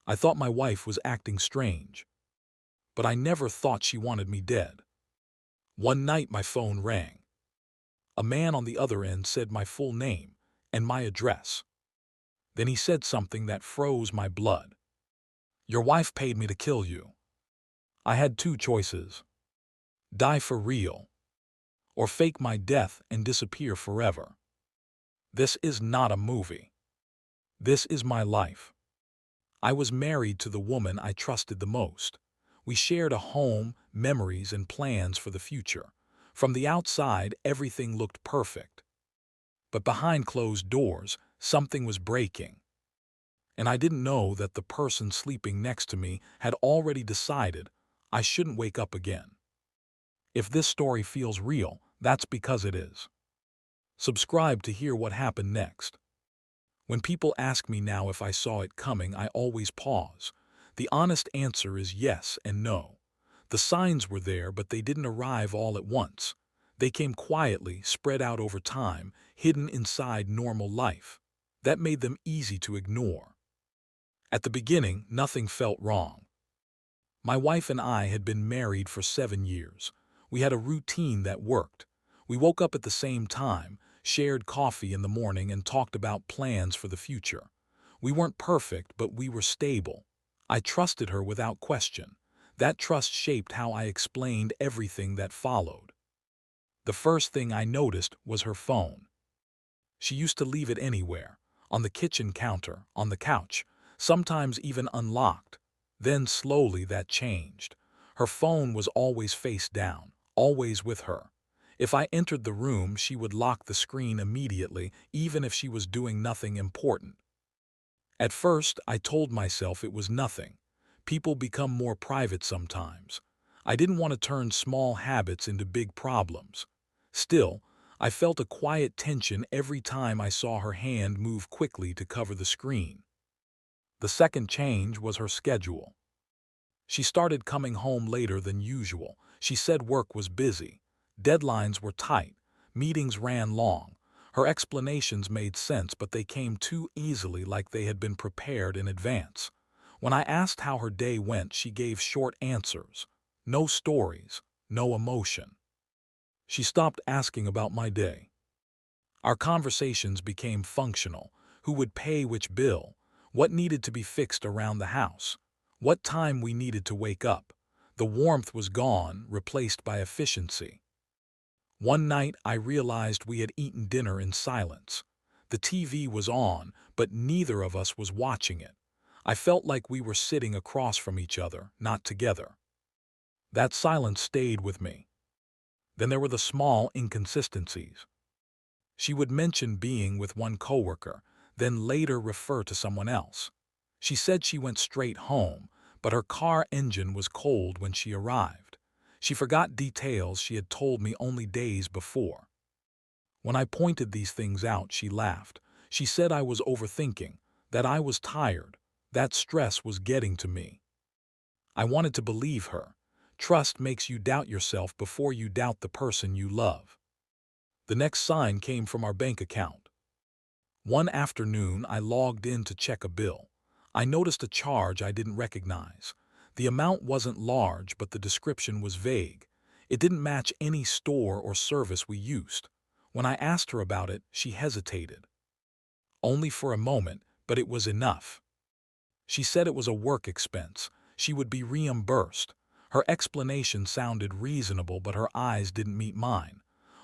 I thought my wife was acting strange, but I never thought she wanted me dead. One night my phone rang. A man on the other end said my full name and my address. Then he said something that froze my blood. "Your wife paid me to kill you." I had two choices: die for real, or fake my death and disappear forever. This is not a movie. This is my life. I was married to the woman I trusted the most. We shared a home, memories, and plans for the future. From the outside, everything looked perfect. But behind closed doors, something was breaking. And I didn't know that the person sleeping next to me had already decided I shouldn't wake up again. If this story feels real, that's because it is. Subscribe to hear what happened next. When people ask me now if I saw it coming, I always pause. The honest answer is yes and no. The signs were there, but they didn't arrive all at once. They came quietly, spread out over time, hidden inside normal life. That made them easy to ignore. At the beginning, nothing felt wrong. My wife and I had been married for 7 years. We had a routine that worked. We woke up at the same time, shared coffee in the morning, and talked about plans for the future. We weren't perfect, but we were stable. I trusted her without question. That trust shaped how I explained everything that followed. The first thing I noticed was her phone. She used to leave it anywhere, on the kitchen counter, on the couch, sometimes even unlocked. Then slowly that changed. Her phone was always face down, always with her. If I entered the room, she would lock the screen immediately, even if she was doing nothing important. At first, I told myself it was nothing. People become more private sometimes. I didn't want to turn small habits into big problems. Still, I felt a quiet tension every time I saw her hand move quickly to cover the screen. The second change was her schedule. She started coming home later than usual. She said work was busy. Deadlines were tight. Meetings ran long. Her explanations made sense, but they came too easily, like they had been prepared in advance. When I asked how her day went, she gave short answers. No stories, no emotion. She stopped asking about my day. Our conversations became functional. Who would pay which bill? What needed to be fixed around the house? What time we needed to wake up? The warmth was gone, replaced by efficiency. One night I realized we had eaten dinner in silence. The TV was on, but neither of us was watching it. I felt like we were sitting across from each other, not together. That silence stayed with me. Then there were the small inconsistencies. She would mention being with one coworker, then later refer to someone else. She said she went straight home, but her car engine was cold when she arrived. She forgot details she had told me only days before. When I pointed these things out, she laughed. She said I was overthinking, that I was tired, that stress was getting to me. I wanted to believe her. Trust makes you doubt yourself before you doubt the person you love. The next sign came from our bank account. One afternoon, I logged in to check a bill. I noticed a charge I didn't recognize. The amount wasn't large, but the description was vague. It didn't match any store or service we used. When I asked her about it, she hesitated. Only for a moment, but it was enough. She said it was a work expense. She would be reimbursed. Her explanation sounded reasonable, but her eyes didn't meet mine.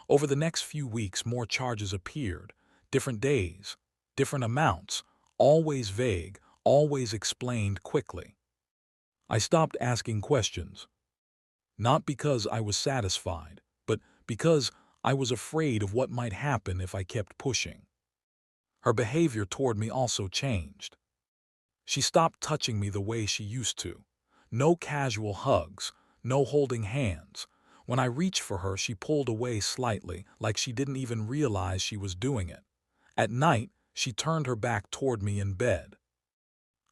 Over the next few weeks, more charges appeared. Different days, different amounts, always vague, always explained quickly. I stopped asking questions. Not because I was satisfied, but because I was afraid of what might happen if I kept pushing. Her behavior toward me also changed. She stopped touching me the way she used to. No casual hugs, no holding hands. When I reached for her, she pulled away slightly, like she didn't even realize she was doing it. At night, she turned her back toward me in bed.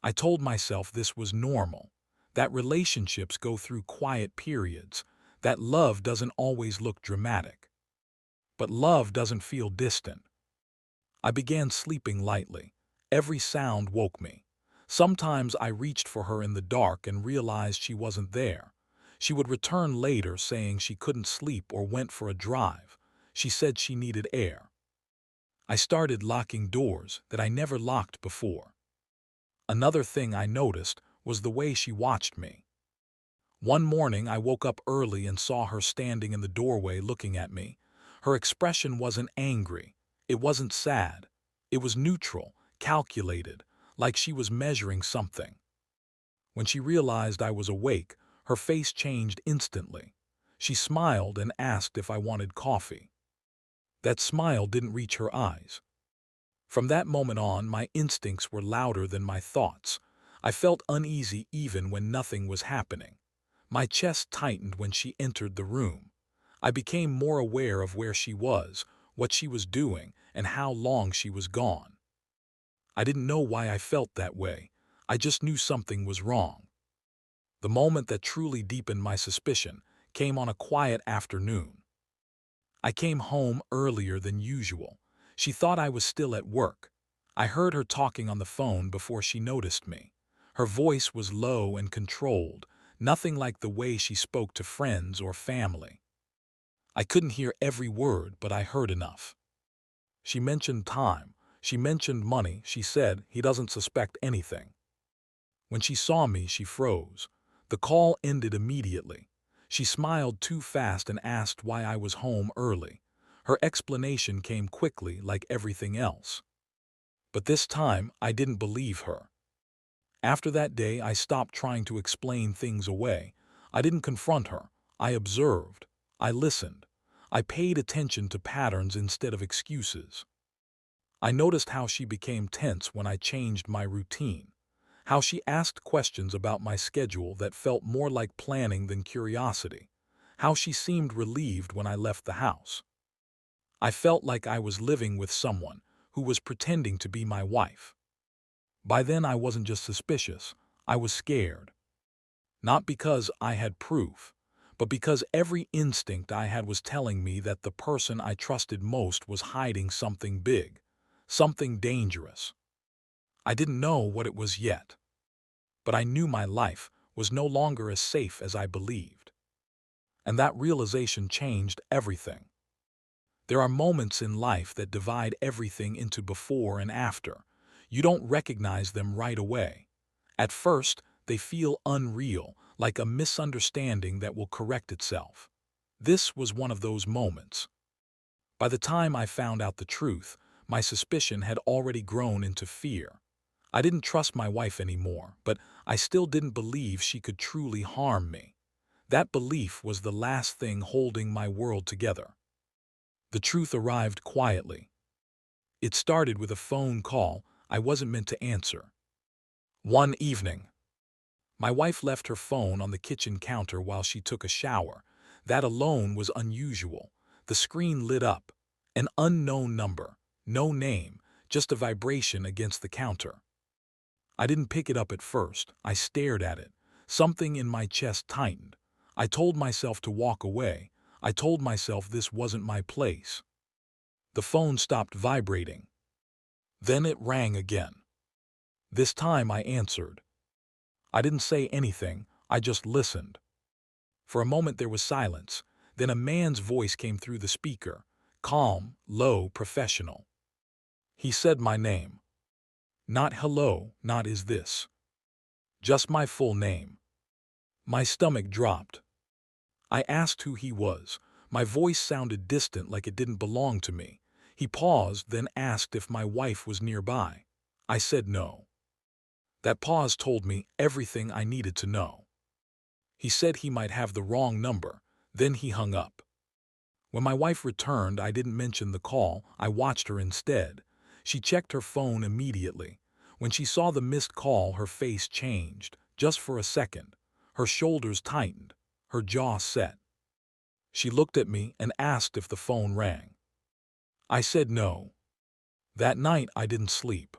I told myself this was normal, that relationships go through quiet periods, that love doesn't always look dramatic. But love doesn't feel distant. I began sleeping lightly. Every sound woke me. Sometimes I reached for her in the dark and realized she wasn't there. She would return later saying she couldn't sleep or went for a drive. She said she needed air. I started locking doors that I never locked before. Another thing I noticed was the way she watched me. One morning I woke up early and saw her standing in the doorway looking at me. Her expression wasn't angry. It wasn't sad. It was neutral, calculated, like she was measuring something. When she realized I was awake, her face changed instantly. She smiled and asked if I wanted coffee. That smile didn't reach her eyes. From that moment on, my instincts were louder than my thoughts. I felt uneasy even when nothing was happening. My chest tightened when she entered the room. I became more aware of where she was, what she was doing, and how long she was gone. I didn't know why I felt that way. I just knew something was wrong. The moment that truly deepened my suspicion came on a quiet afternoon. I came home earlier than usual. She thought I was still at work. I heard her talking on the phone before she noticed me. Her voice was low and controlled, nothing like the way she spoke to friends or family. I couldn't hear every word, but I heard enough. She mentioned time. She mentioned money. She said he doesn't suspect anything. When she saw me, she froze. The call ended immediately. She smiled too fast and asked why I was home early. Her explanation came quickly, like everything else. But this time, I didn't believe her. After that day, I stopped trying to explain things away. I didn't confront her. I observed. I listened. I paid attention to patterns instead of excuses. I noticed how she became tense when I changed my routine. How she asked questions about my schedule that felt more like planning than curiosity. How she seemed relieved when I left the house. I felt like I was living with someone who was pretending to be my wife. By then I wasn't just suspicious, I was scared. Not because I had proof, but because every instinct I had was telling me that the person I trusted most was hiding something big, something dangerous. I didn't know what it was yet, but I knew my life was no longer as safe as I believed. And that realization changed everything. There are moments in life that divide everything into before and after. You don't recognize them right away. At first, they feel unreal, like a misunderstanding that will correct itself. This was one of those moments. By the time I found out the truth, my suspicion had already grown into fear. I didn't trust my wife anymore, but I still didn't believe she could truly harm me. That belief was the last thing holding my world together. The truth arrived quietly. It started with a phone call I wasn't meant to answer. One evening, my wife left her phone on the kitchen counter while she took a shower. That alone was unusual. The screen lit up. An unknown number, no name, just a vibration against the counter. I didn't pick it up at first. I stared at it. Something in my chest tightened. I told myself to walk away. I told myself this wasn't my place. The phone stopped vibrating. Then it rang again. This time I answered. I didn't say anything, I just listened. For a moment there was silence, then a man's voice came through the speaker, calm, low, professional. He said my name. Not hello, not is this. Just my full name. My stomach dropped. I asked who he was. My voice sounded distant, like it didn't belong to me. He paused, then asked if my wife was nearby. I said no. That pause told me everything I needed to know. He said he might have the wrong number, then he hung up. When my wife returned, I didn't mention the call, I watched her instead. She checked her phone immediately. When she saw the missed call, her face changed, just for a second. Her shoulders tightened, her jaw set. She looked at me and asked if the phone rang. I said no. That night I didn't sleep.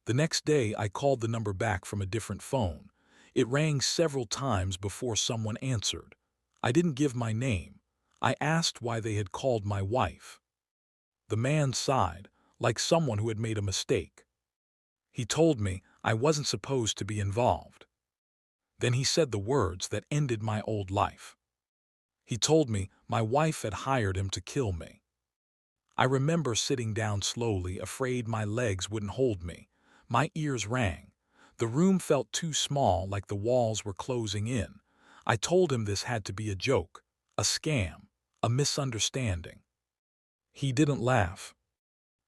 The next day I called the number back from a different phone. It rang several times before someone answered. I didn't give my name. I asked why they had called my wife. The man sighed, like someone who had made a mistake. He told me I wasn't supposed to be involved. Then he said the words that ended my old life. He told me my wife had hired him to kill me. I remember sitting down slowly, afraid my legs wouldn't hold me. My ears rang. The room felt too small, like the walls were closing in. I told him this had to be a joke, a scam, a misunderstanding. He didn't laugh.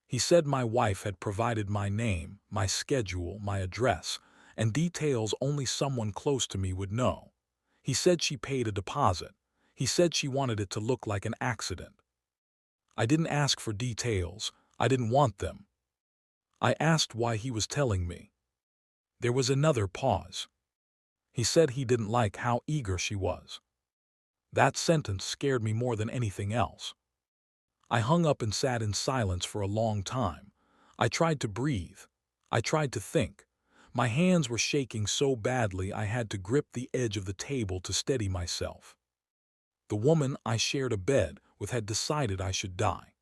He said my wife had provided my name, my schedule, my address, and details only someone close to me would know. He said she paid a deposit. He said she wanted it to look like an accident. I didn't ask for details. I didn't want them. I asked why he was telling me. There was another pause. He said he didn't like how eager she was. That sentence scared me more than anything else. I hung up and sat in silence for a long time. I tried to breathe. I tried to think. My hands were shaking so badly I had to grip the edge of the table to steady myself. The woman I shared a bed with had decided I should die.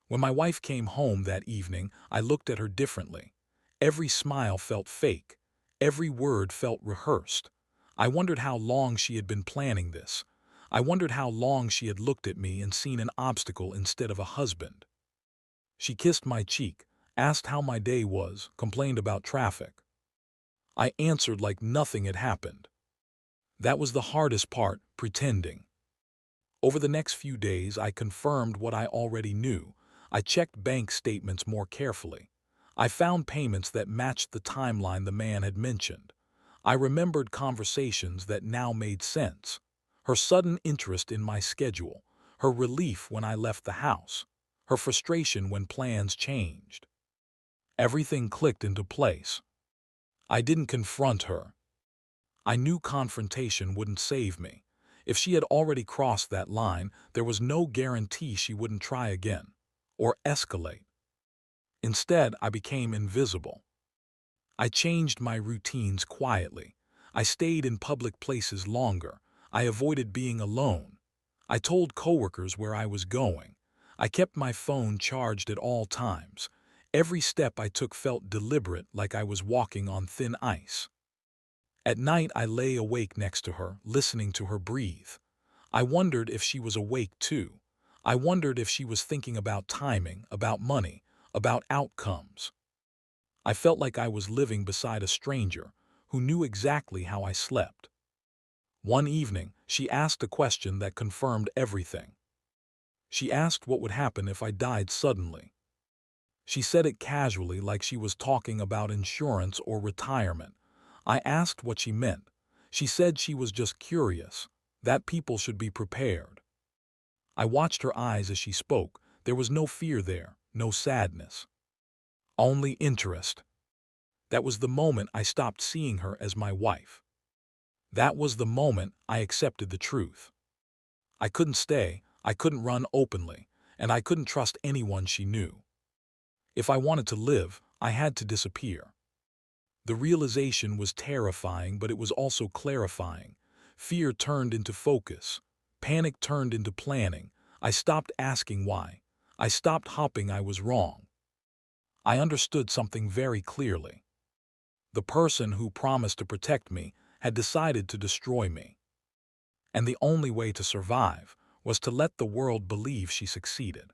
When my wife came home that evening, I looked at her differently. Every smile felt fake. Every word felt rehearsed. I wondered how long she had been planning this. I wondered how long she had looked at me and seen an obstacle instead of a husband. She kissed my cheek, asked how my day was, complained about traffic. I answered like nothing had happened. That was the hardest part, pretending. Over the next few days, I confirmed what I already knew. I checked bank statements more carefully. I found payments that matched the timeline the man had mentioned. I remembered conversations that now made sense. Her sudden interest in my schedule, her relief when I left the house, her frustration when plans changed. Everything clicked into place. I didn't confront her. I knew confrontation wouldn't save me. If she had already crossed that line, there was no guarantee she wouldn't try again, or escalate. Instead, I became invisible. I changed my routines quietly. I stayed in public places longer. I avoided being alone. I told coworkers where I was going. I kept my phone charged at all times. Every step I took felt deliberate, like I was walking on thin ice. At night, I lay awake next to her, listening to her breathe. I wondered if she was awake too. I wondered if she was thinking about timing, about money, about outcomes. I felt like I was living beside a stranger who knew exactly how I slept. One evening, she asked a question that confirmed everything. She asked what would happen if I died suddenly. She said it casually, like she was talking about insurance or retirement. I asked what she meant. She said she was just curious, that people should be prepared. I watched her eyes as she spoke. There was no fear there, no sadness. Only interest. That was the moment I stopped seeing her as my wife. That was the moment I accepted the truth. I couldn't stay, I couldn't run openly, and I couldn't trust anyone she knew. If I wanted to live, I had to disappear. The realization was terrifying, but it was also clarifying. Fear turned into focus. Panic turned into planning. I stopped asking why. I stopped hoping I was wrong. I understood something very clearly. The person who promised to protect me had decided to destroy me. And the only way to survive was to let the world believe she succeeded.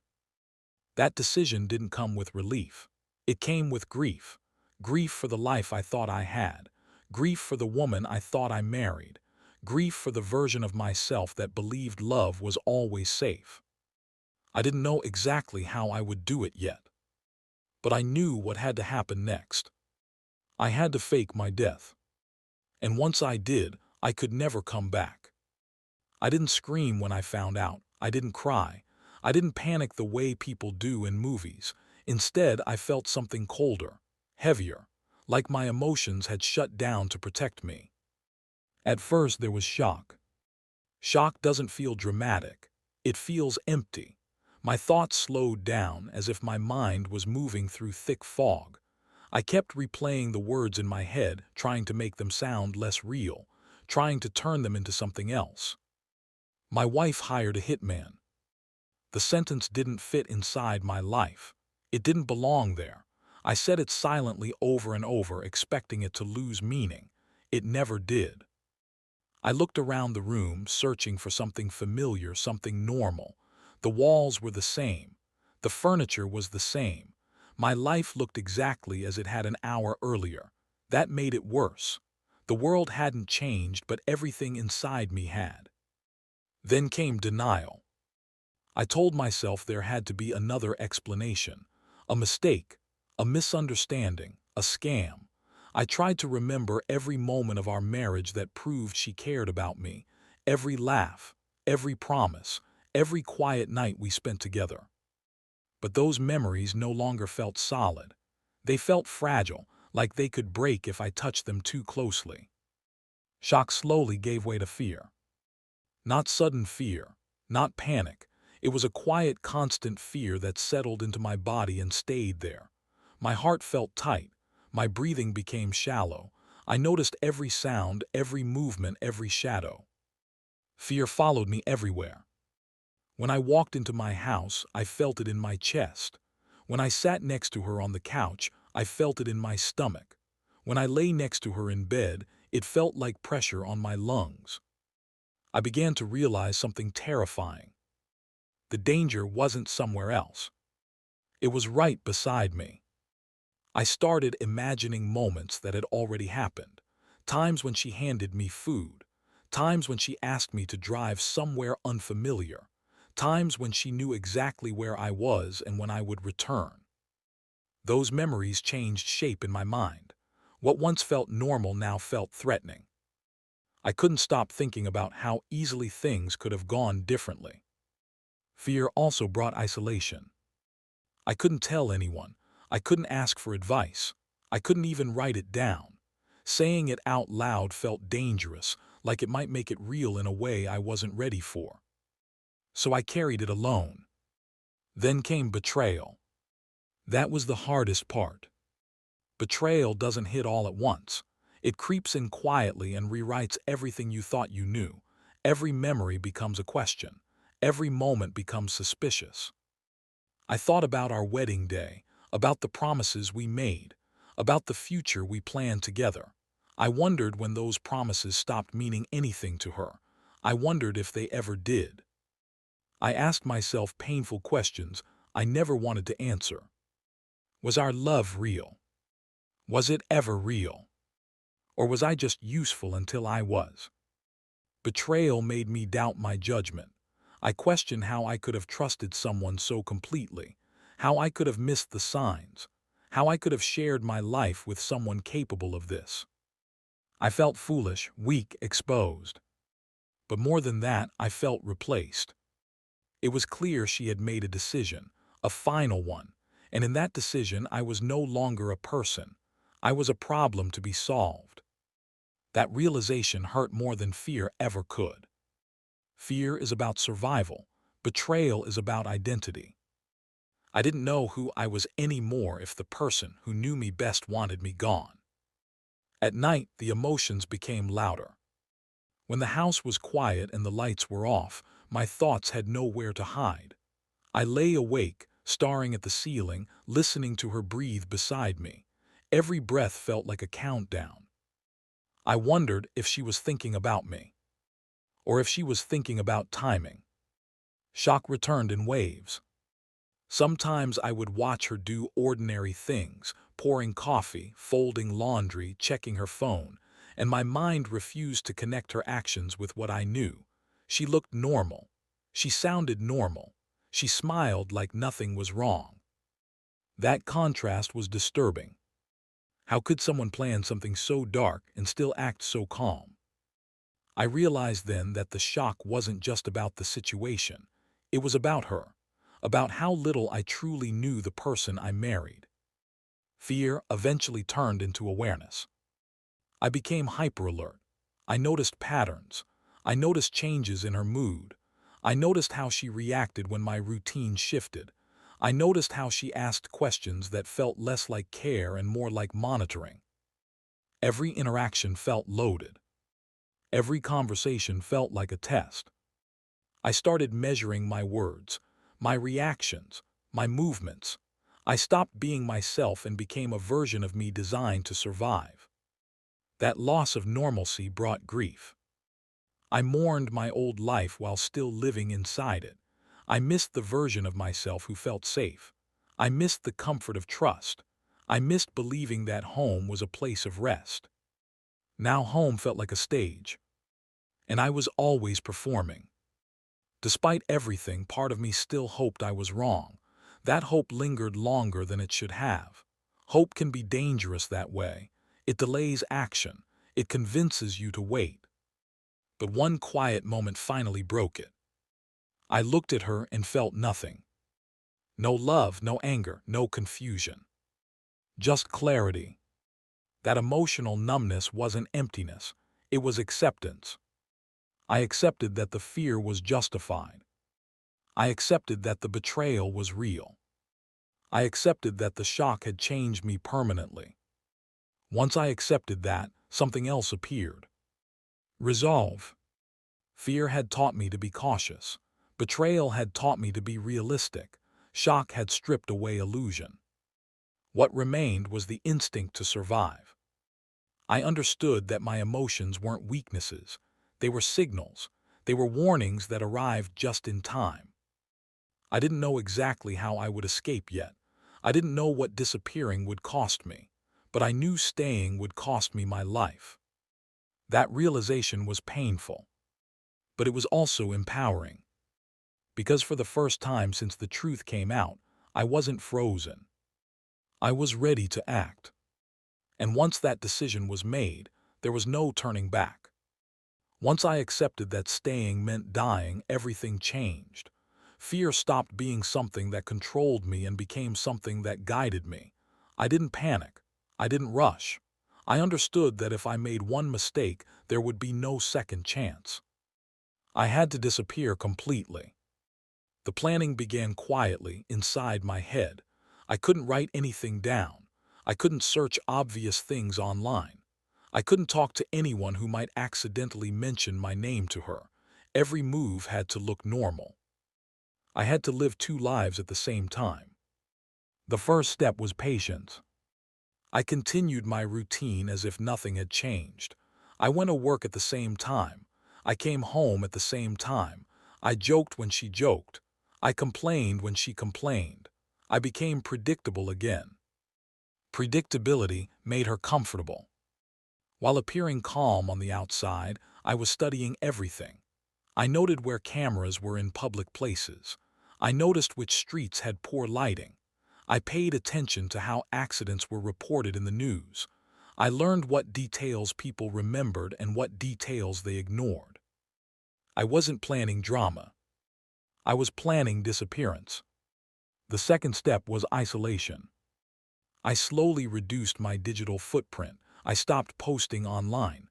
That decision didn't come with relief. It came with grief. Grief for the life I thought I had. Grief for the woman I thought I married. Grief for the version of myself that believed love was always safe. I didn't know exactly how I would do it yet. But I knew what had to happen next. I had to fake my death. And once I did, I could never come back. I didn't scream when I found out. I didn't cry. I didn't panic the way people do in movies. Instead, I felt something colder, heavier, like my emotions had shut down to protect me. At first, there was shock. Shock doesn't feel dramatic. It feels empty. My thoughts slowed down as if my mind was moving through thick fog. I kept replaying the words in my head, trying to make them sound less real, trying to turn them into something else. My wife hired a hitman. The sentence didn't fit inside my life. It didn't belong there. I said it silently over and over, expecting it to lose meaning. It never did. I looked around the room, searching for something familiar, something normal. The walls were the same. The furniture was the same. My life looked exactly as it had an hour earlier. That made it worse. The world hadn't changed, but everything inside me had. Then came denial. I told myself there had to be another explanation. A mistake, a misunderstanding, a scam. I tried to remember every moment of our marriage that proved she cared about me, every laugh, every promise, every quiet night we spent together. But those memories no longer felt solid. They felt fragile, like they could break if I touched them too closely. Shock slowly gave way to fear. Not sudden fear, not panic. It was a quiet, constant fear that settled into my body and stayed there. My heart felt tight. My breathing became shallow. I noticed every sound, every movement, every shadow. Fear followed me everywhere. When I walked into my house, I felt it in my chest. When I sat next to her on the couch, I felt it in my stomach. When I lay next to her in bed, it felt like pressure on my lungs. I began to realize something terrifying. The danger wasn't somewhere else. It was right beside me. I started imagining moments that had already happened. Times when she handed me food. Times when she asked me to drive somewhere unfamiliar. Times when she knew exactly where I was and when I would return. Those memories changed shape in my mind. What once felt normal now felt threatening. I couldn't stop thinking about how easily things could have gone differently. Fear also brought isolation. I couldn't tell anyone. I couldn't ask for advice. I couldn't even write it down. Saying it out loud felt dangerous, like it might make it real in a way I wasn't ready for. So I carried it alone. Then came betrayal. That was the hardest part. Betrayal doesn't hit all at once. It creeps in quietly and rewrites everything you thought you knew. Every memory becomes a question. Every moment becomes suspicious. I thought about our wedding day, about the promises we made, about the future we planned together. I wondered when those promises stopped meaning anything to her. I wondered if they ever did. I asked myself painful questions I never wanted to answer. Was our love real? Was it ever real? Or was I just useful until I was? Betrayal made me doubt my judgment. I questioned how I could have trusted someone so completely, how I could have missed the signs, how I could have shared my life with someone capable of this. I felt foolish, weak, exposed. But more than that, I felt replaced. It was clear she had made a decision, a final one, and in that decision I was no longer a person. I was a problem to be solved. That realization hurt more than fear ever could. Fear is about survival. Betrayal is about identity. I didn't know who I was anymore if the person who knew me best wanted me gone. At night, the emotions became louder. When the house was quiet and the lights were off, my thoughts had nowhere to hide. I lay awake, staring at the ceiling, listening to her breathe beside me. Every breath felt like a countdown. I wondered if she was thinking about me, or if she was thinking about timing. Shock returned in waves. Sometimes I would watch her do ordinary things, pouring coffee, folding laundry, checking her phone, and my mind refused to connect her actions with what I knew. She looked normal. She sounded normal. She smiled like nothing was wrong. That contrast was disturbing. How could someone plan something so dark and still act so calm? I realized then that the shock wasn't just about the situation. It was about her, about how little I truly knew the person I married. Fear eventually turned into awareness. I became hyper-alert. I noticed patterns. I noticed changes in her mood. I noticed how she reacted when my routine shifted. I noticed how she asked questions that felt less like care and more like monitoring. Every interaction felt loaded. Every conversation felt like a test. I started measuring my words, my reactions, my movements. I stopped being myself and became a version of me designed to survive. That loss of normalcy brought grief. I mourned my old life while still living inside it. I missed the version of myself who felt safe. I missed the comfort of trust. I missed believing that home was a place of rest. Now home felt like a stage, and I was always performing. Despite everything, part of me still hoped I was wrong. That hope lingered longer than it should have. Hope can be dangerous that way. It delays action. It convinces you to wait. But one quiet moment finally broke it. I looked at her and felt nothing. No love, no anger, no confusion. Just clarity. That emotional numbness wasn't emptiness. It was acceptance. I accepted that the fear was justified. I accepted that the betrayal was real. I accepted that the shock had changed me permanently. Once I accepted that, something else appeared. Resolve. Fear had taught me to be cautious. Betrayal had taught me to be realistic. Shock had stripped away illusion. What remained was the instinct to survive. I understood that my emotions weren't weaknesses. They were signals. They were warnings that arrived just in time. I didn't know exactly how I would escape yet. I didn't know what disappearing would cost me, but I knew staying would cost me my life. That realization was painful, but it was also empowering. Because for the first time since the truth came out, I wasn't frozen. I was ready to act. And once that decision was made, there was no turning back. Once I accepted that staying meant dying, everything changed. Fear stopped being something that controlled me and became something that guided me. I didn't panic. I didn't rush. I understood that if I made one mistake, there would be no second chance. I had to disappear completely. The planning began quietly inside my head. I couldn't write anything down. I couldn't search obvious things online. I couldn't talk to anyone who might accidentally mention my name to her. Every move had to look normal. I had to live two lives at the same time. The first step was patience. I continued my routine as if nothing had changed. I went to work at the same time. I came home at the same time. I joked when she joked. I complained when she complained. I became predictable again. Predictability made her comfortable. While appearing calm on the outside, I was studying everything. I noted where cameras were in public places. I noticed which streets had poor lighting. I paid attention to how accidents were reported in the news. I learned what details people remembered and what details they ignored. I wasn't planning drama. I was planning disappearance. The second step was isolation. I slowly reduced my digital footprint. I stopped posting online.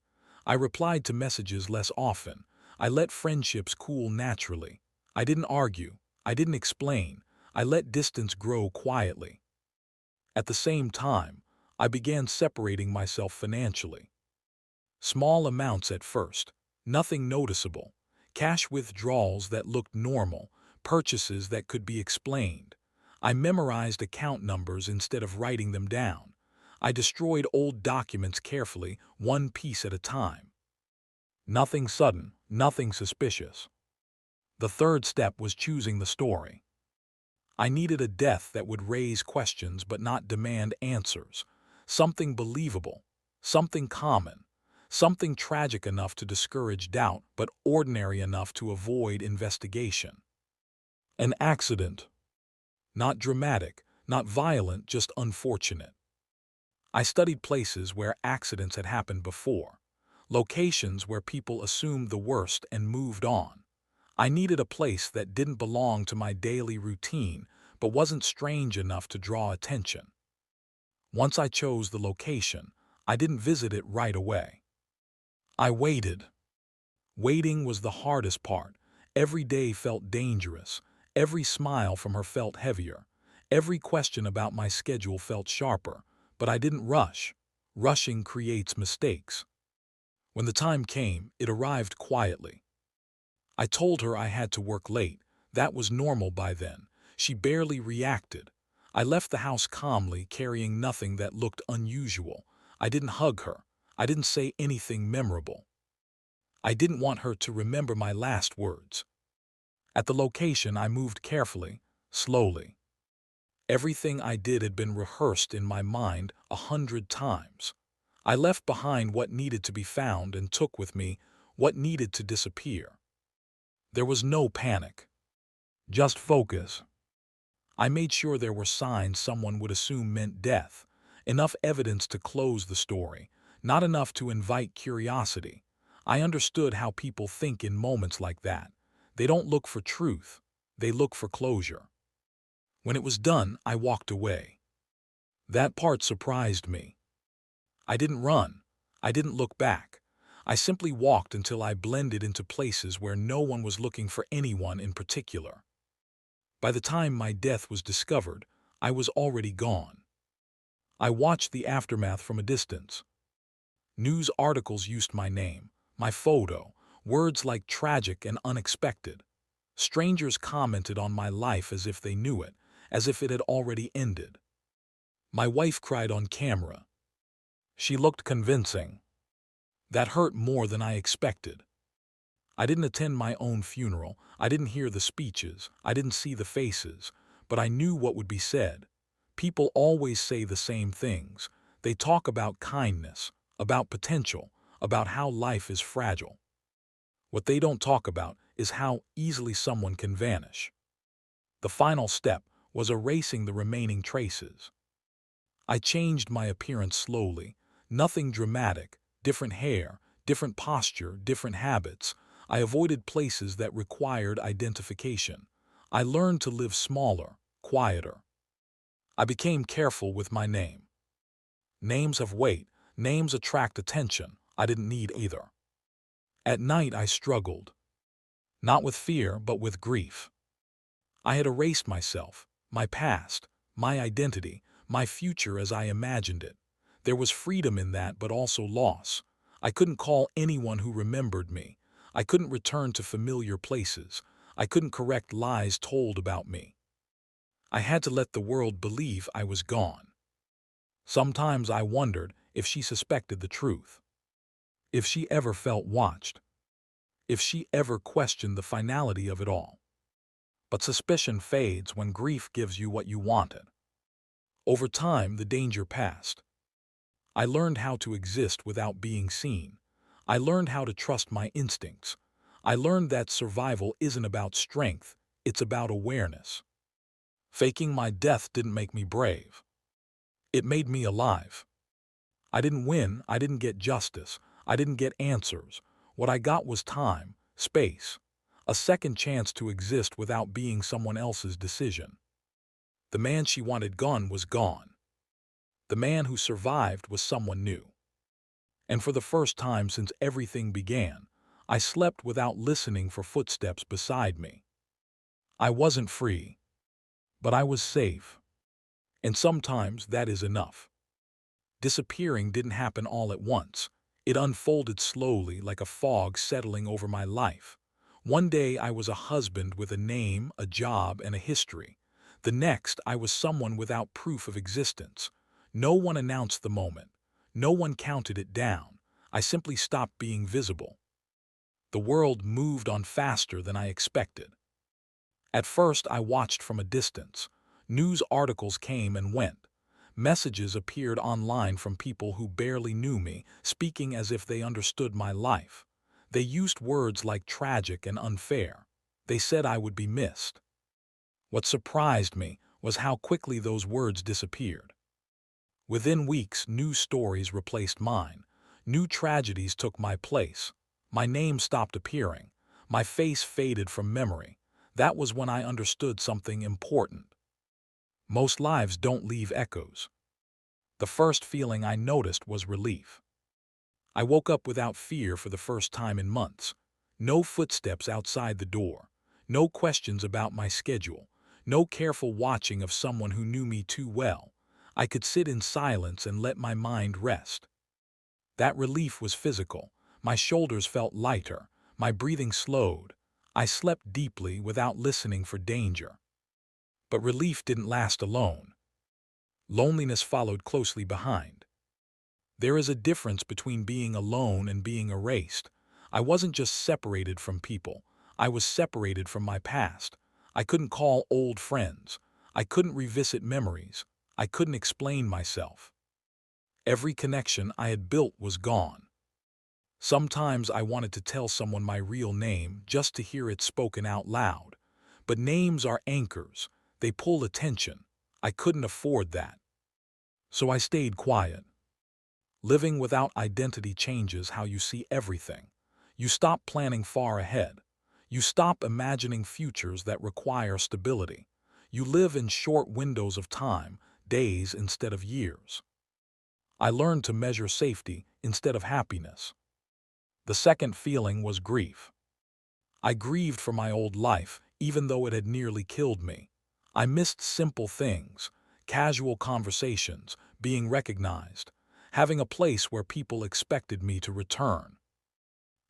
I replied to messages less often. I let friendships cool naturally. I didn't argue. I didn't explain. I let distance grow quietly. At the same time, I began separating myself financially. Small amounts at first, nothing noticeable. Cash withdrawals that looked normal, purchases that could be explained. I memorized account numbers instead of writing them down. I destroyed old documents carefully, one piece at a time. Nothing sudden, nothing suspicious. The third step was choosing the story. I needed a death that would raise questions but not demand answers. Something believable, something common, something tragic enough to discourage doubt but ordinary enough to avoid investigation. An accident. Not dramatic, not violent, just unfortunate. I studied places where accidents had happened before, locations where people assumed the worst and moved on. I needed a place that didn't belong to my daily routine but wasn't strange enough to draw attention. Once I chose the location, I didn't visit it right away. I waited. Waiting was the hardest part. Every day felt dangerous. Every smile from her felt heavier. Every question about my schedule felt sharper. But I didn't rush. Rushing creates mistakes. When the time came, it arrived quietly. I told her I had to work late. That was normal by then. She barely reacted. I left the house calmly, carrying nothing that looked unusual. I didn't hug her. I didn't say anything memorable. I didn't want her to remember my last words. At the location, I moved carefully, slowly. Everything I did had been rehearsed in my mind 100 times. I left behind what needed to be found and took with me what needed to disappear. There was no panic, just focus. I made sure there were signs someone would assume meant death, enough evidence to close the story, not enough to invite curiosity. I understood how people think in moments like that. They don't look for truth, they look for closure. When it was done, I walked away. That part surprised me. I didn't run. I didn't look back. I simply walked until I blended into places where no one was looking for anyone in particular. By the time my death was discovered, I was already gone. I watched the aftermath from a distance. News articles used my name, my photo, words like tragic and unexpected. Strangers commented on my life as if they knew it, as if it had already ended. My wife cried on camera. She looked convincing. That hurt more than I expected. I didn't attend my own funeral, I didn't hear the speeches, I didn't see the faces, but I knew what would be said. People always say the same things. They talk about kindness, about potential, about how life is fragile. What they don't talk about is how easily someone can vanish. The final step was erasing the remaining traces. I changed my appearance slowly, nothing dramatic, different hair, different posture, different habits. I avoided places that required identification. I learned to live smaller, quieter. I became careful with my name. Names have weight, names attract attention. I didn't need either. At night I struggled. Not with fear, but with grief. I had erased myself, my past, my identity, my future as I imagined it. There was freedom in that, but also loss. I couldn't call anyone who remembered me. I couldn't return to familiar places. I couldn't correct lies told about me. I had to let the world believe I was gone. Sometimes I wondered if she suspected the truth, if she ever felt watched, if she ever questioned the finality of it all. But suspicion fades when grief gives you what you wanted. Over time, the danger passed. I learned how to exist without being seen. I learned how to trust my instincts. I learned that survival isn't about strength, it's about awareness. Faking my death didn't make me brave. It made me alive. I didn't win, I didn't get justice, I didn't get answers. What I got was time, space, a second chance to exist without being someone else's decision. The man she wanted gone was gone. The man who survived was someone new. And for the first time since everything began, I slept without listening for footsteps beside me. I wasn't free, but I was safe. And sometimes that is enough. Disappearing didn't happen all at once. It unfolded slowly like a fog settling over my life. One day I was a husband with a name, a job, and a history. The next I was someone without proof of existence. No one announced the moment. No one counted it down. I simply stopped being visible. The world moved on faster than I expected. At first I watched from a distance. News articles came and went. Messages appeared online from people who barely knew me, speaking as if they understood my life. They used words like tragic and unfair. They said I would be missed. What surprised me was how quickly those words disappeared. Within weeks, new stories replaced mine. New tragedies took my place. My name stopped appearing. My face faded from memory. That was when I understood something important. Most lives don't leave echoes. The first feeling I noticed was relief. I woke up without fear for the first time in months. No footsteps outside the door. No questions about my schedule. No careful watching of someone who knew me too well. I could sit in silence and let my mind rest. That relief was physical. My shoulders felt lighter. My breathing slowed. I slept deeply without listening for danger. But relief didn't last alone. Loneliness followed closely behind. There is a difference between being alone and being erased. I wasn't just separated from people. I was separated from my past. I couldn't call old friends. I couldn't revisit memories. I couldn't explain myself. Every connection I had built was gone. Sometimes I wanted to tell someone my real name just to hear it spoken out loud. But names are anchors. They pull attention. I couldn't afford that. So I stayed quiet. Living without identity changes how you see everything. You stop planning far ahead. You stop imagining futures that require stability. You live in short windows of time, days instead of years. I learned to measure safety instead of happiness. The second feeling was grief. I grieved for my old life, even though it had nearly killed me. I missed simple things, casual conversations, being recognized, having a place where people expected me to return.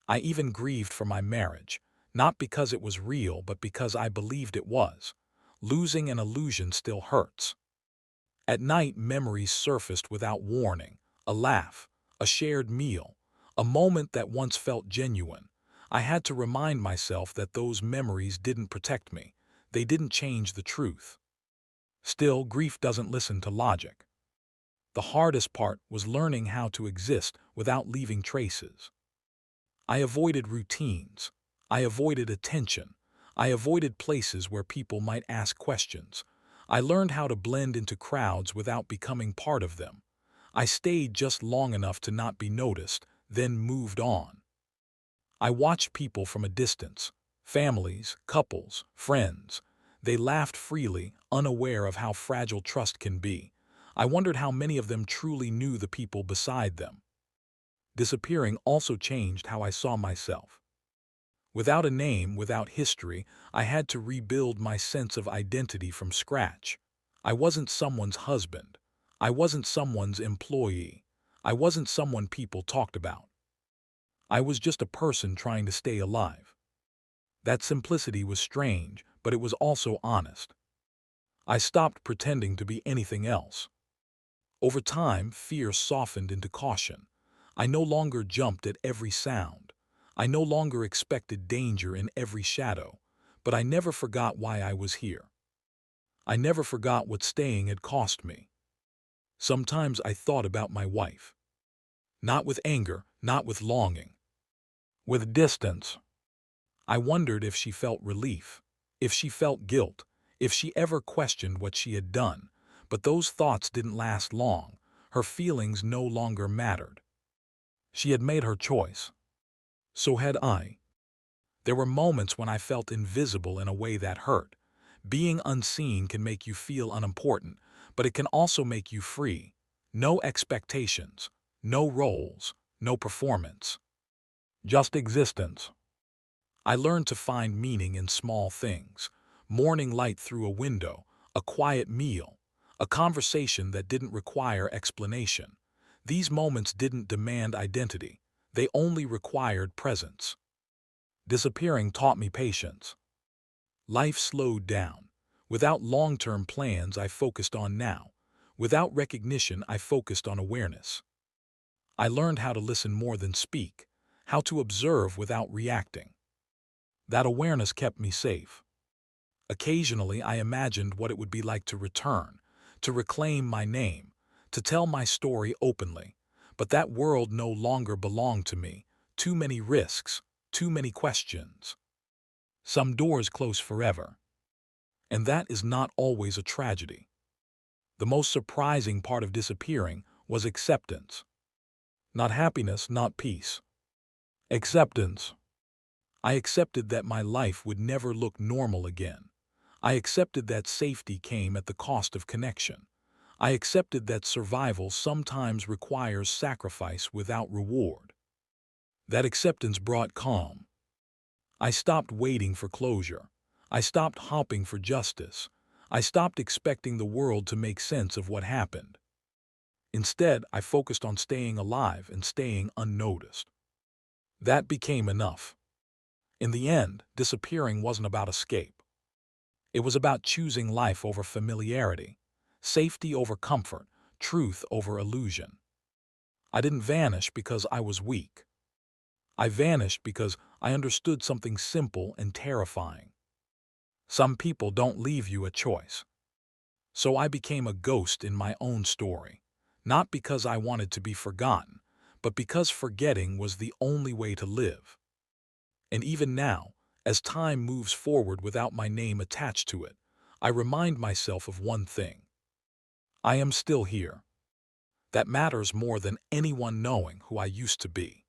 I even grieved for my marriage, not because it was real, but because I believed it was. Losing an illusion still hurts. At night, memories surfaced without warning, a laugh, a shared meal, a moment that once felt genuine. I had to remind myself that those memories didn't protect me. They didn't change the truth. Still, grief doesn't listen to logic. The hardest part was learning how to exist without leaving traces. I avoided routines. I avoided attention. I avoided places where people might ask questions. I learned how to blend into crowds without becoming part of them. I stayed just long enough to not be noticed, then moved on. I watched people from a distance, families, couples, friends. They laughed freely, unaware of how fragile trust can be. I wondered how many of them truly knew the people beside them. Disappearing also changed how I saw myself. Without a name, without history, I had to rebuild my sense of identity from scratch. I wasn't someone's husband. I wasn't someone's employee. I wasn't someone people talked about. I was just a person trying to stay alive. That simplicity was strange, but it was also honest. I stopped pretending to be anything else. Over time, fear softened into caution. I no longer jumped at every sound. I no longer expected danger in every shadow. But I never forgot why I was here. I never forgot what staying had cost me. Sometimes I thought about my wife. Not with anger, not with longing. With distance. I wondered if she felt relief, if she felt guilt, if she ever questioned what she had done. But those thoughts didn't last long. Her feelings no longer mattered. She had made her choice. So had I. There were moments when I felt invisible in a way that hurt. Being unseen can make you feel unimportant, but it can also make you free. No expectations, no roles, no performance. Just existence. I learned to find meaning in small things. Morning light through a window, a quiet meal, a conversation that didn't require explanation. These moments didn't demand identity. They only required presence. Disappearing taught me patience. Life slowed down. Without long-term plans, I focused on now. Without recognition, I focused on awareness. I learned how to listen more than speak, how to observe without reacting. That awareness kept me safe. Occasionally, I imagined what it would be like to return, to reclaim my name, to tell my story openly. But that world no longer belonged to me. Too many risks, too many questions. Some doors close forever. And that is not always a tragedy. The most surprising part of disappearing was acceptance. Not happiness, not peace. Acceptance. I accepted that my life would never look normal again. I accepted that safety came at the cost of connection. I accepted that survival sometimes requires sacrifice without reward. That acceptance brought calm. I stopped waiting for closure. I stopped hoping for justice. I stopped expecting the world to make sense of what happened. Instead, I focused on staying alive and staying unnoticed. That became enough. In the end, disappearing wasn't about escape. It was about choosing life over familiarity. Safety over comfort, truth over illusion. I didn't vanish because I was weak. I vanished because I understood something simple and terrifying. Some people don't leave you a choice. So I became a ghost in my own story, not because I wanted to be forgotten, but because forgetting was the only way to live. And even now, as time moves forward without my name attached to it, I remind myself of one thing. I am still here. That matters more than anyone knowing who I used to be.